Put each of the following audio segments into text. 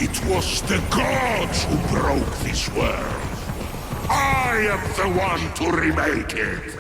It was the gods who broke this world. I am the one to remake it.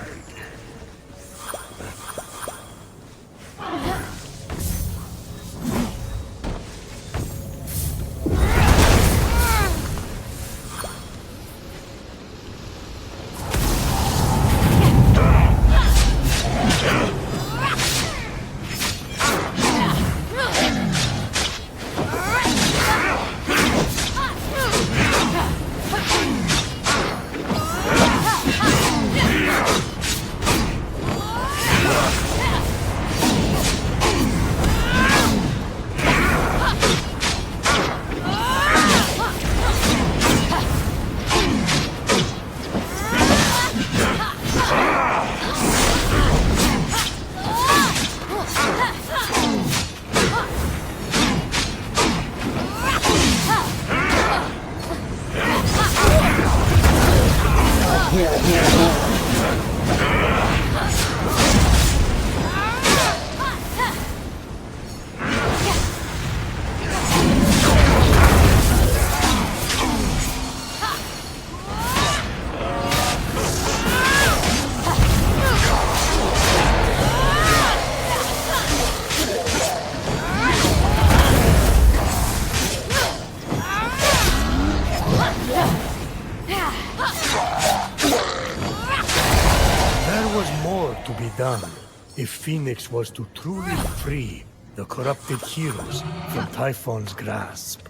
If Phoenix was to truly free the corrupted heroes from Typhon's grasp.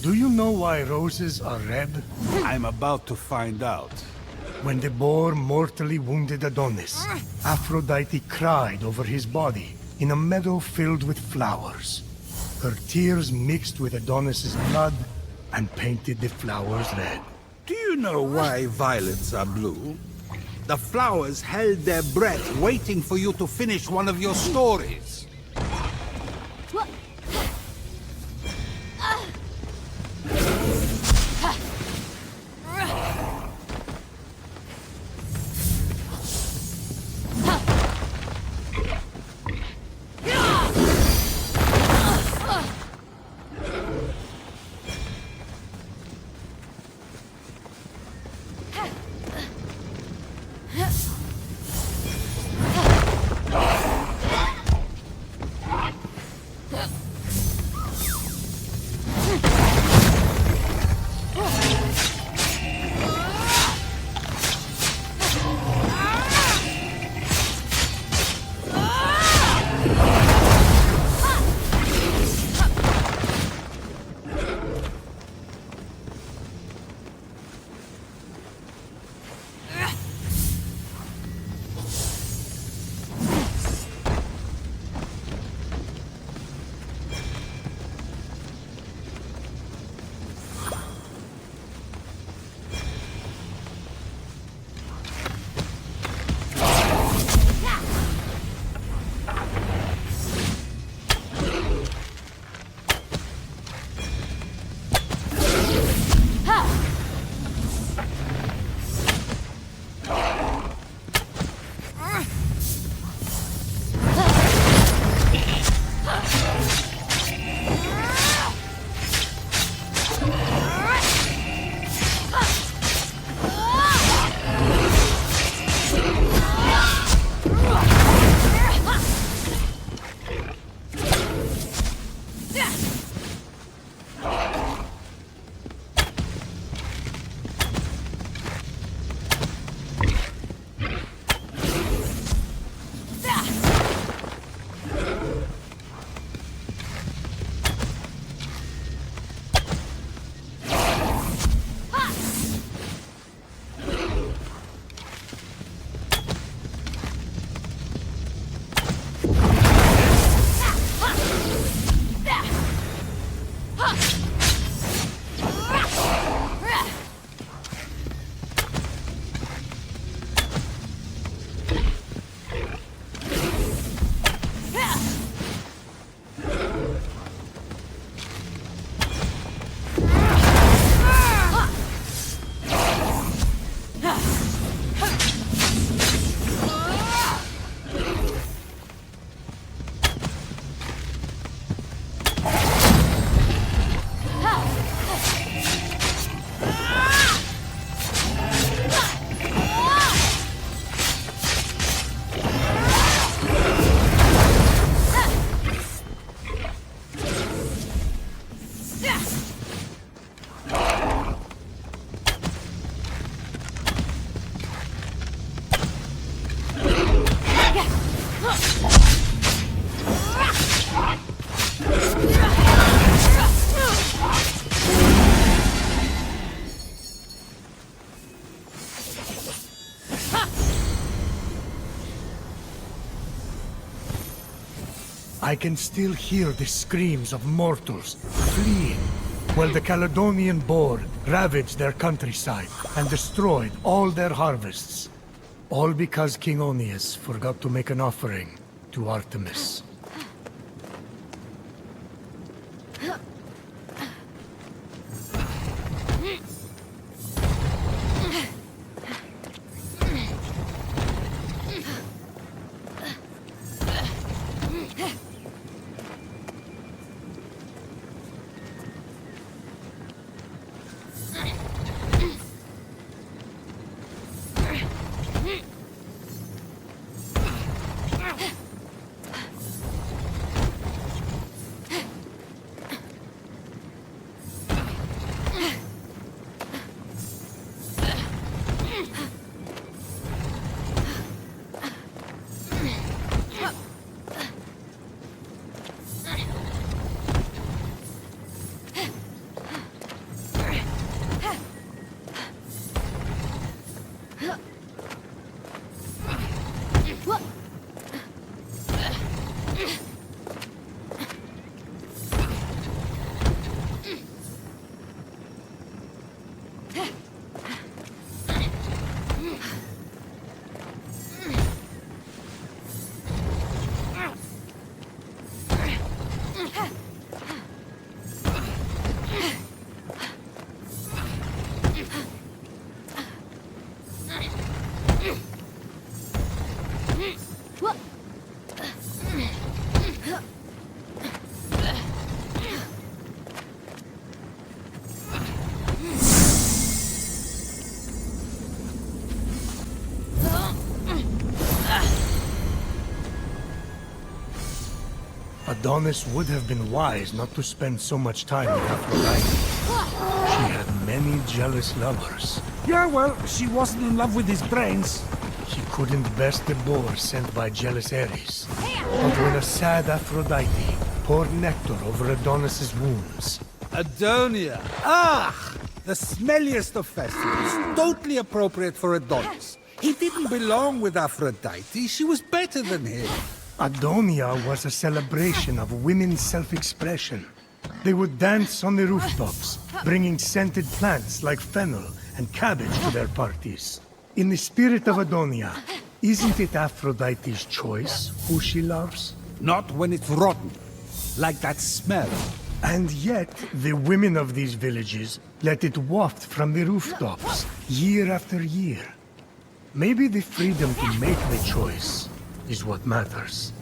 Do you know why roses are red? I'm about to find out. When the boar mortally wounded Adonis, Aphrodite cried over his body in a meadow filled with flowers. Her tears mixed with Adonis's blood and painted the flowers red. Do you know why violets are blue? The flowers held their breath waiting for you to finish one of your stories. I can still hear the screams of mortals fleeing, while the Caledonian boar ravaged their countryside and destroyed all their harvests. All because King Onius forgot to make an offering to Artemis. Adonis would have been wise not to spend so much time with Aphrodite. She had many jealous lovers. Yeah, well, she wasn't in love with his brains. She couldn't best the boar sent by jealous Ares. But when a sad Aphrodite poured nectar over Adonis's wounds, Adonia! Ah! The smelliest of festivals. Totally appropriate for Adonis. He didn't belong with Aphrodite. She was better than him. Adonia was a celebration of women's self-expression. They would dance on the rooftops, bringing scented plants like fennel and cabbage to their parties. In the spirit of Adonia, isn't it Aphrodite's choice who she loves? Not when it's rotten. Like that smell. And yet, the women of these villages let it waft from the rooftops, year after year. Maybe the freedom to make the choice is what matters.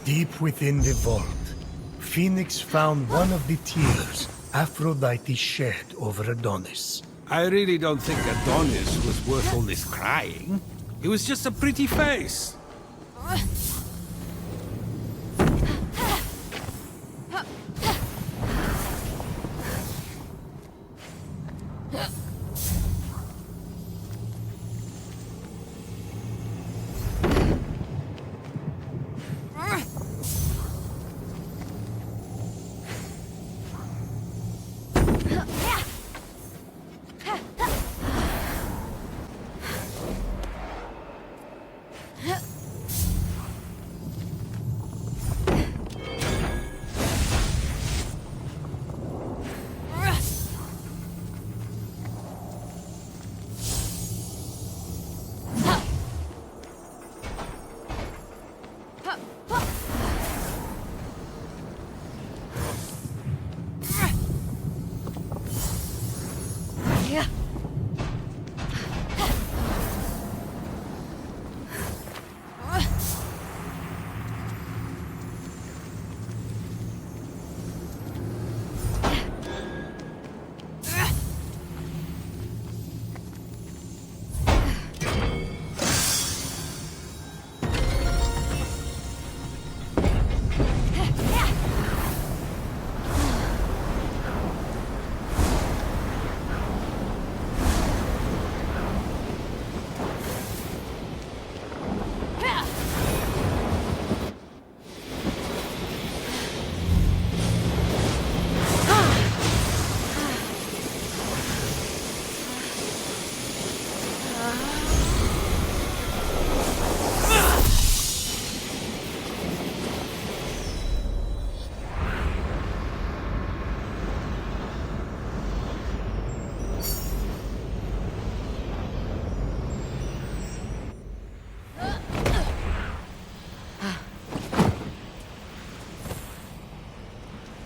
Deep within the vault, Phoenix found one of the tears Aphrodite shed over Adonis. I really don't think Adonis was worth all this crying. It was just a pretty face.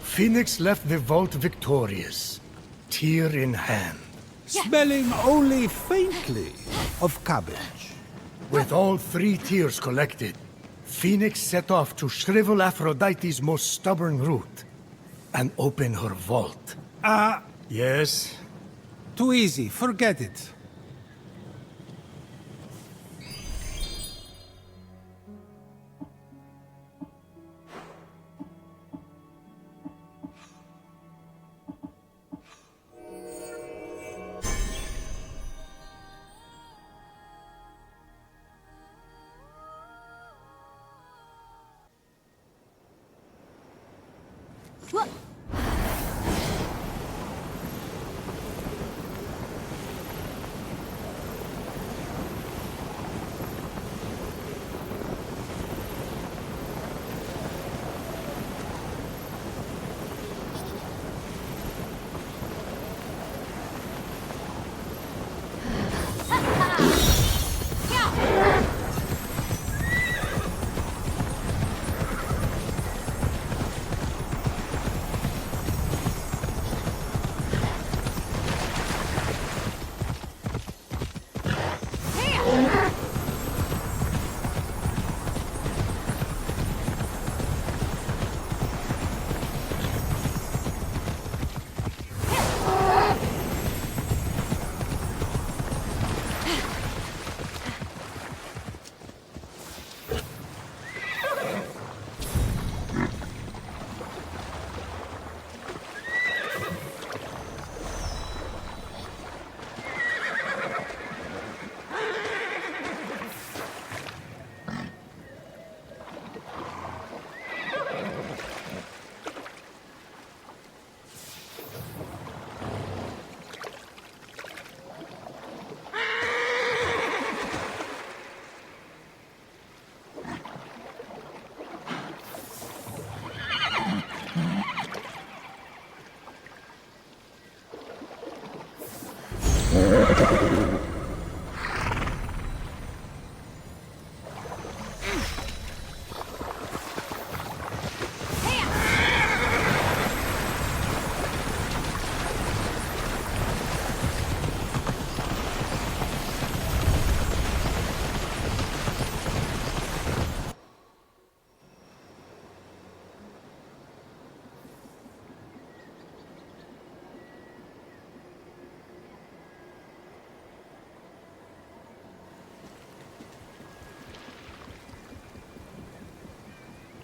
Phoenix left the vault victorious, tear in hand. Smelling only faintly of cabbage. With all 3 tears collected, Phoenix set off to shrivel Aphrodite's most stubborn root and open her vault. Yes? Too easy, forget it.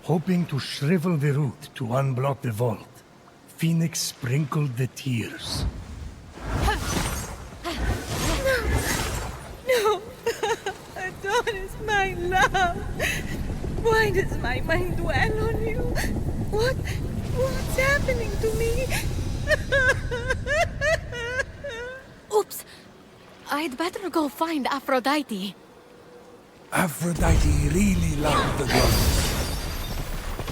Hoping to shrivel the root to unblock the vault, Phoenix sprinkled the tears. No! Adonis, my love! Why does my mind dwell on you? What's happening to me? Oops! I'd better go find Aphrodite. Aphrodite really loved the goddess.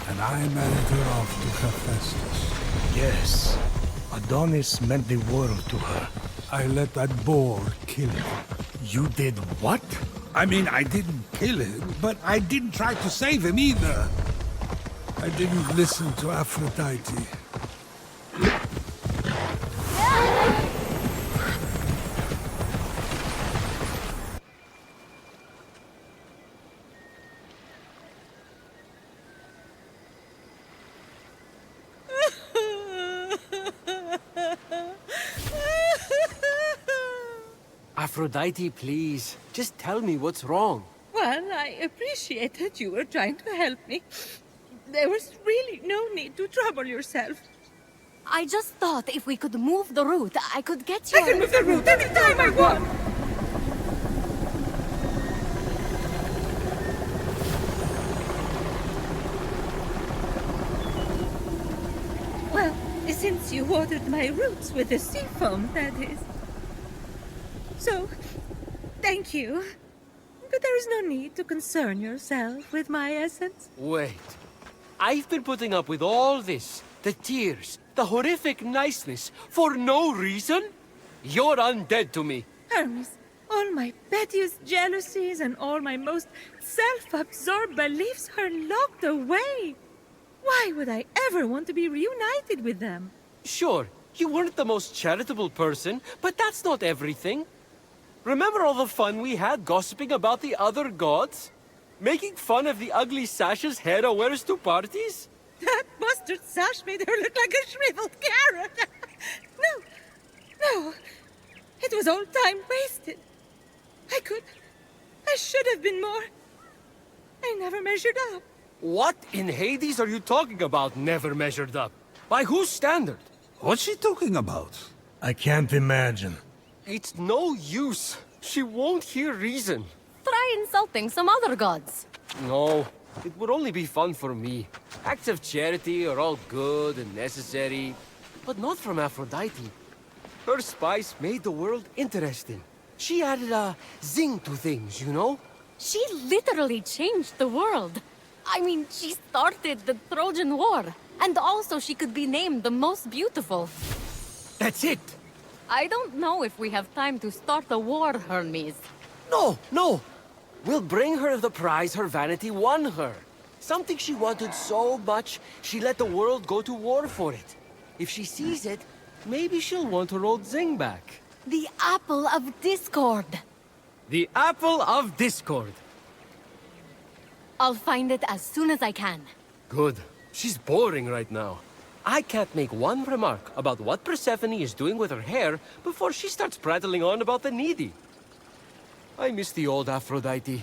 And I married her off to Hephaestus. Yes, Adonis meant the world to her. I let that boar kill him. You did what? I mean, I didn't kill him, but I didn't try to save him either. I didn't listen to Aphrodite. Aphrodite, please. Just tell me what's wrong. Well, I appreciate that you were trying to help me. There was really no need to trouble yourself. I just thought if we could move the root, I could get I you. can move the root anytime I want! Well, since you watered my roots with the sea foam, that is. So, thank you. But there is no need to concern yourself with my essence. Wait. I've been putting up with all this. The tears, the horrific niceness, for no reason? You're undead to me. Hermes, all my pettiest jealousies and all my most self-absorbed beliefs are locked away. Why would I ever want to be reunited with them? Sure, you weren't the most charitable person, but that's not everything. Remember all the fun we had gossiping about the other gods? Making fun of the ugly sashes Hera wears to parties? That mustard sash made her look like a shriveled carrot. No. It was all time wasted. I should have been more. I never measured up. What in Hades are you talking about, never measured up? By whose standard? What's she talking about? I can't imagine. It's no use. She won't hear reason. Try insulting some other gods. No, it would only be fun for me. Acts of charity are all good and necessary, but not from Aphrodite. Her spice made the world interesting. She added a zing to things, you know? She literally changed the world. I mean, she started the Trojan War. And also she could be named the most beautiful. That's it! I don't know if we have time to start a war, Hermes. No! We'll bring her the prize her vanity won her. Something she wanted so much, she let the world go to war for it. If she sees it, maybe she'll want her old zing back. The Apple of Discord. The Apple of Discord. I'll find it as soon as I can. Good. She's boring right now. I can't make one remark about what Persephone is doing with her hair before she starts prattling on about the needy. I miss the old Aphrodite.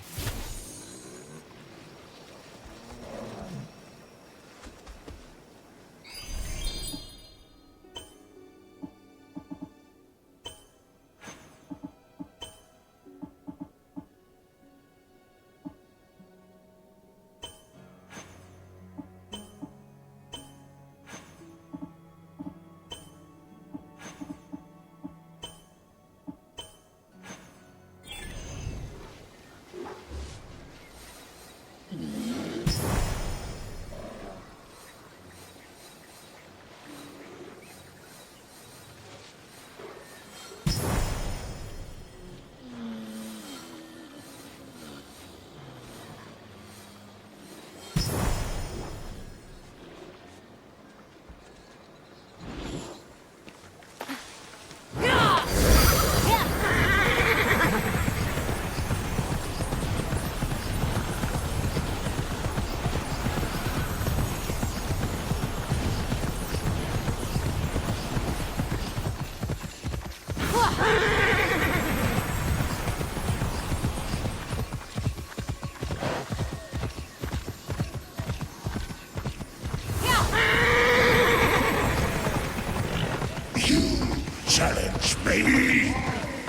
may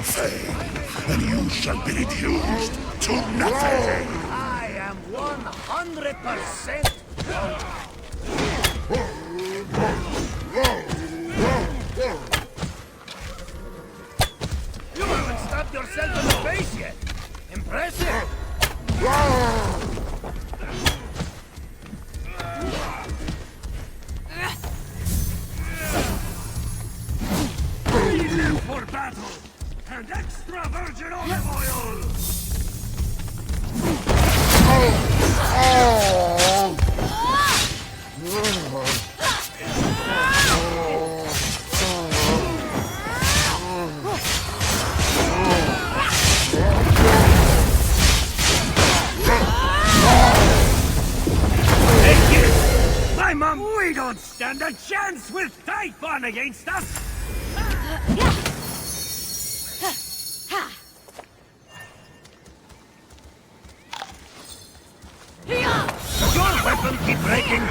fade, and you shall be reduced to nothing! I am 100%. You haven't stabbed yourself in the face yet. Impressive. We live for battle and extra virgin olive oil! My mom, we don't stand a chance with Typhon against us. Your weapon keep breaking.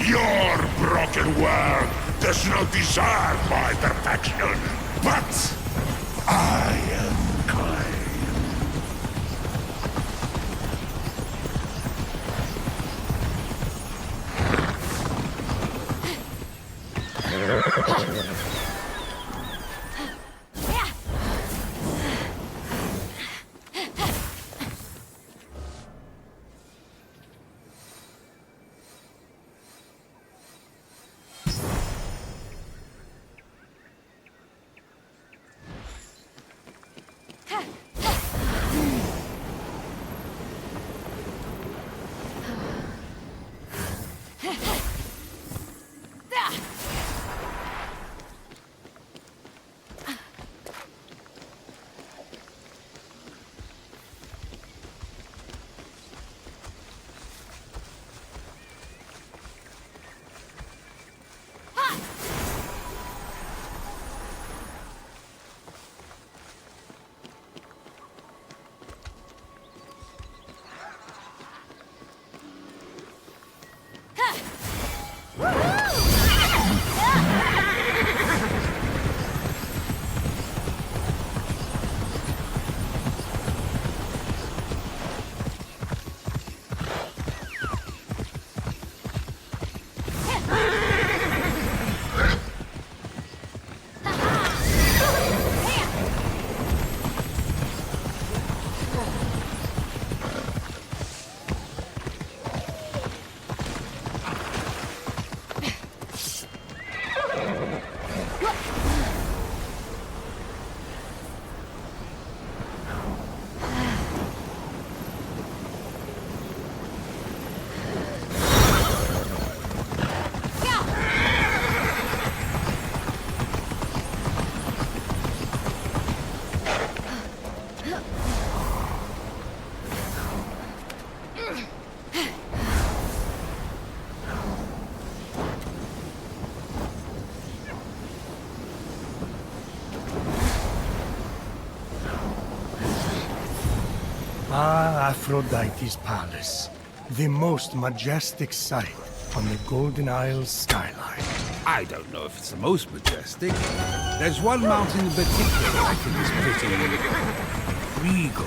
Your broken world does not deserve my perfection, but I am kind. Ah, Aphrodite's palace. The most majestic sight on the Golden Isles skyline. I don't know if it's the most majestic. There's one mountain in particular I think is pretty regal.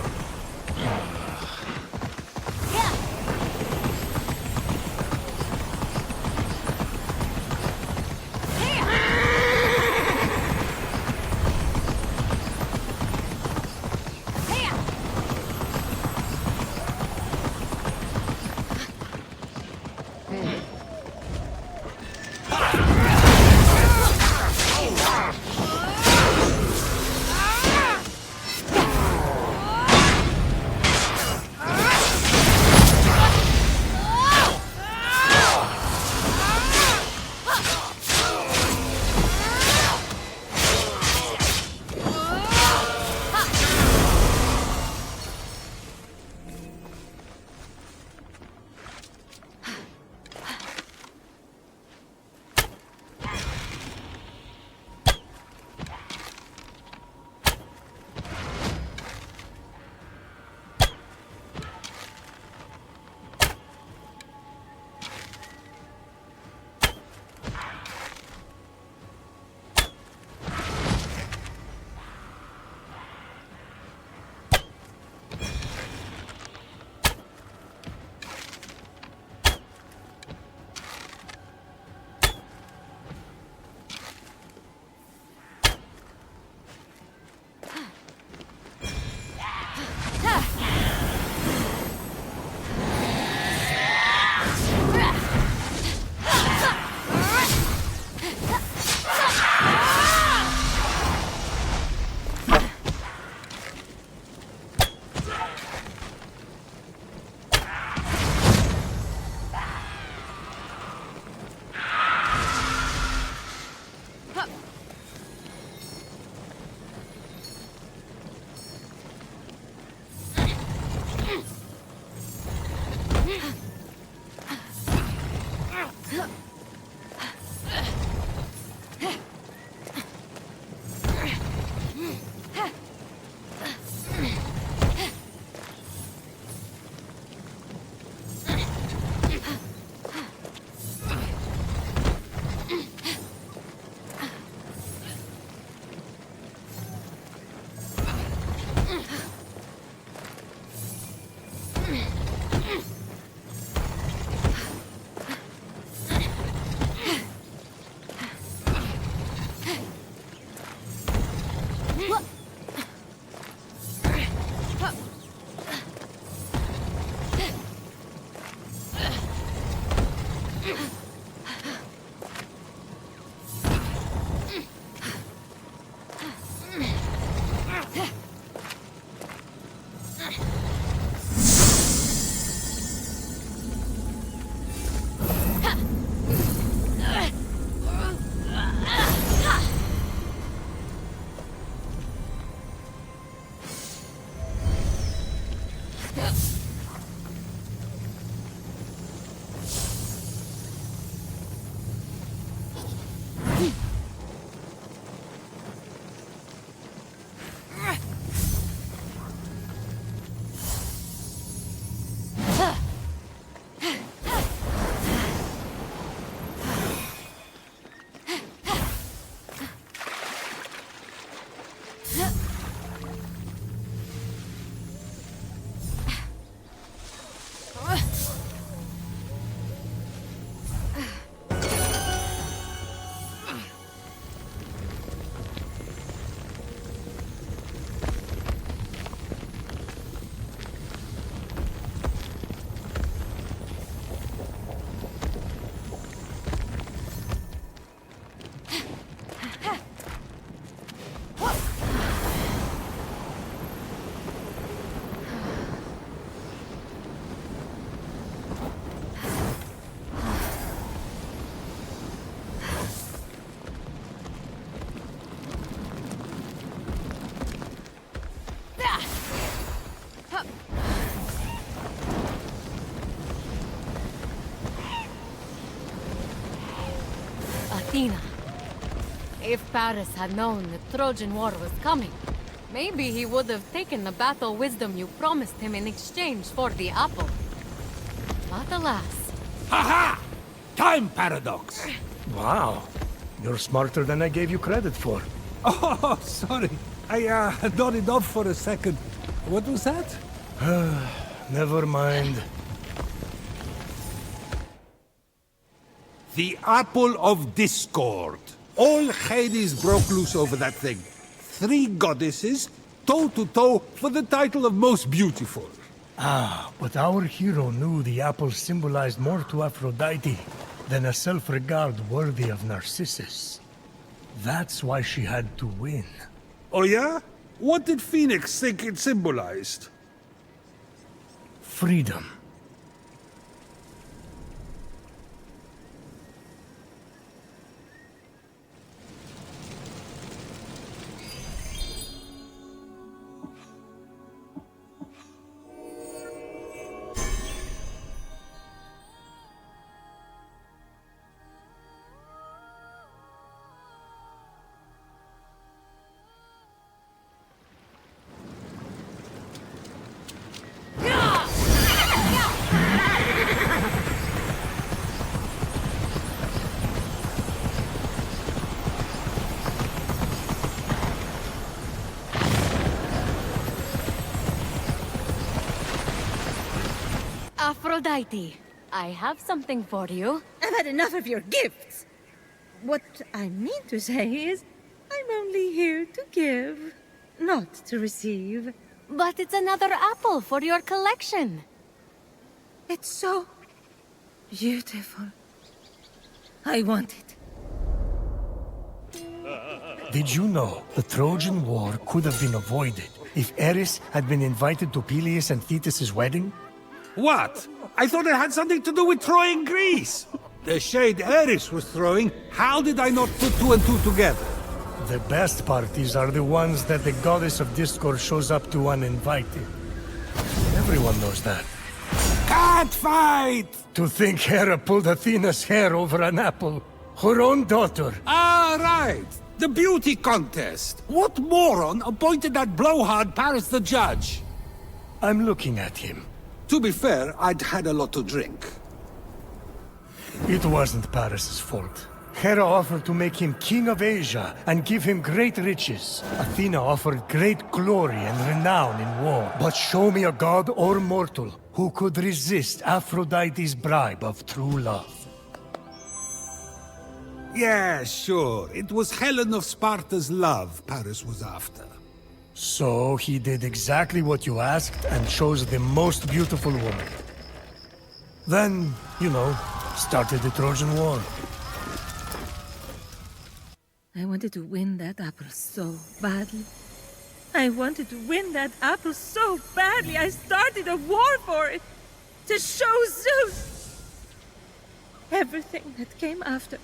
Athena. If Paris had known the Trojan War was coming, maybe he would have taken the battle wisdom you promised him in exchange for the apple. But alas. Haha! Time paradox! Wow. You're smarter than I gave you credit for. Oh, sorry. I nodded off for a second. What was that? Never mind. The Apple of Discord. All Hades broke loose over that thing. 3 goddesses, toe-to-toe for the title of most beautiful. Ah, but our hero knew the apple symbolized more to Aphrodite than a self-regard worthy of Narcissus. That's why she had to win. Oh yeah? What did Phoenix think it symbolized? Freedom. Aphrodite, I have something for you. I've had enough of your gifts. What I mean to say is, I'm only here to give, not to receive. But it's another apple for your collection. It's so beautiful. I want it. Did you know the Trojan War could have been avoided if Eris had been invited to Peleus and Thetis' wedding? What? I thought it had something to do with Troy and Greece. The shade Eris was throwing, how did I not put 2 and 2 together? The best parties are the ones that the goddess of discord shows up to uninvited. Everyone knows that. Cat fight! To think Hera pulled Athena's hair over an apple. Her own daughter. Ah, right. The beauty contest. What moron appointed that blowhard Paris the judge? I'm looking at him. To be fair, I'd had a lot to drink. It wasn't Paris's fault. Hera offered to make him king of Asia and give him great riches. Athena offered great glory and renown in war. But show me a god or mortal who could resist Aphrodite's bribe of true love. Yeah, sure. It was Helen of Sparta's love Paris was after. So he did exactly what you asked and chose the most beautiful woman. Then, you know, started the Trojan War. I wanted to win that apple so badly. I wanted to win that apple so badly. I started a war for it. To show Zeus. Everything that came after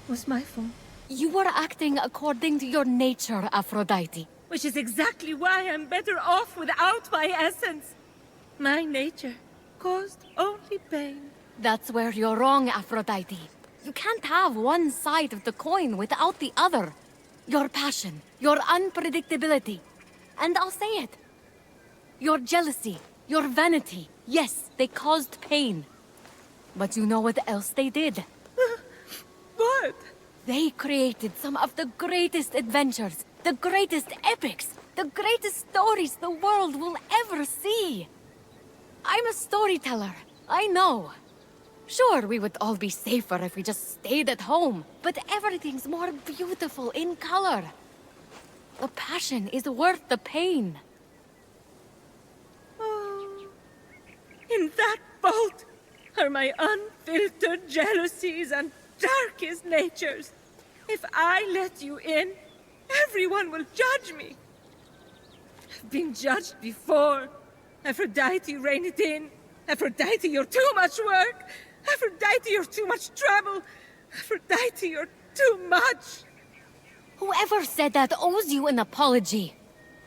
was my fault. You were acting according to your nature, Aphrodite. Which is exactly why I'm better off without my essence. My nature caused only pain. That's where you're wrong, Aphrodite. You can't have one side of the coin without the other. Your passion, your unpredictability. And I'll say it. Your jealousy, your vanity. Yes, they caused pain. But you know what else they did? What? They created some of the greatest adventures, the greatest epics, the greatest stories the world will ever see. I'm a storyteller, I know. Sure, we would all be safer if we just stayed at home, but everything's more beautiful in color. The passion is worth the pain. Oh, in that boat are my unfiltered jealousies and darkest natures. If I let you in, everyone will judge me. I've been judged before. Aphrodite, rein it in. Aphrodite, you're too much work. Aphrodite, you're too much trouble. Aphrodite, you're too much. Whoever said that owes you an apology.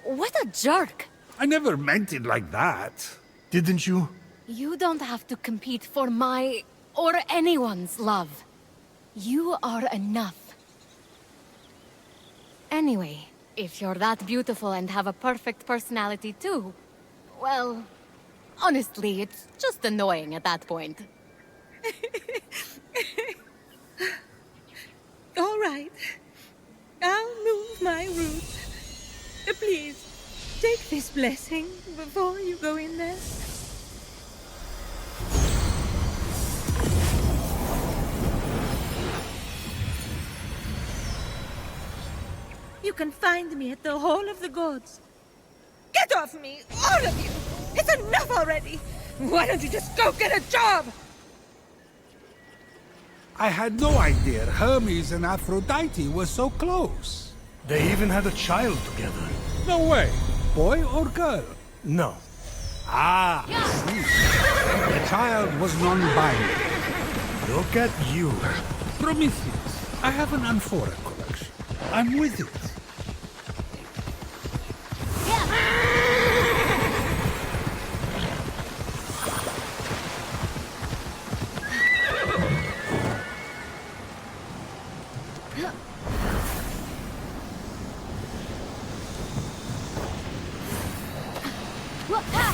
What a jerk. I never meant it like that. Didn't you? You don't have to compete for my or anyone's love. You are enough. Anyway, if you're that beautiful and have a perfect personality too, well, honestly, it's just annoying at that point. All right. I'll move my roots. Please, take this blessing before you go in there. You can find me at the Hall of the Gods. Get off me, all of you! It's enough already! Why don't you just go get a job? I had no idea Hermes and Aphrodite were so close. They even had a child together. No way. Boy or girl? No. Ah, I see. The child was non-binary. Look at you. Prometheus, I have an amphora collection. I'm with it. Ah!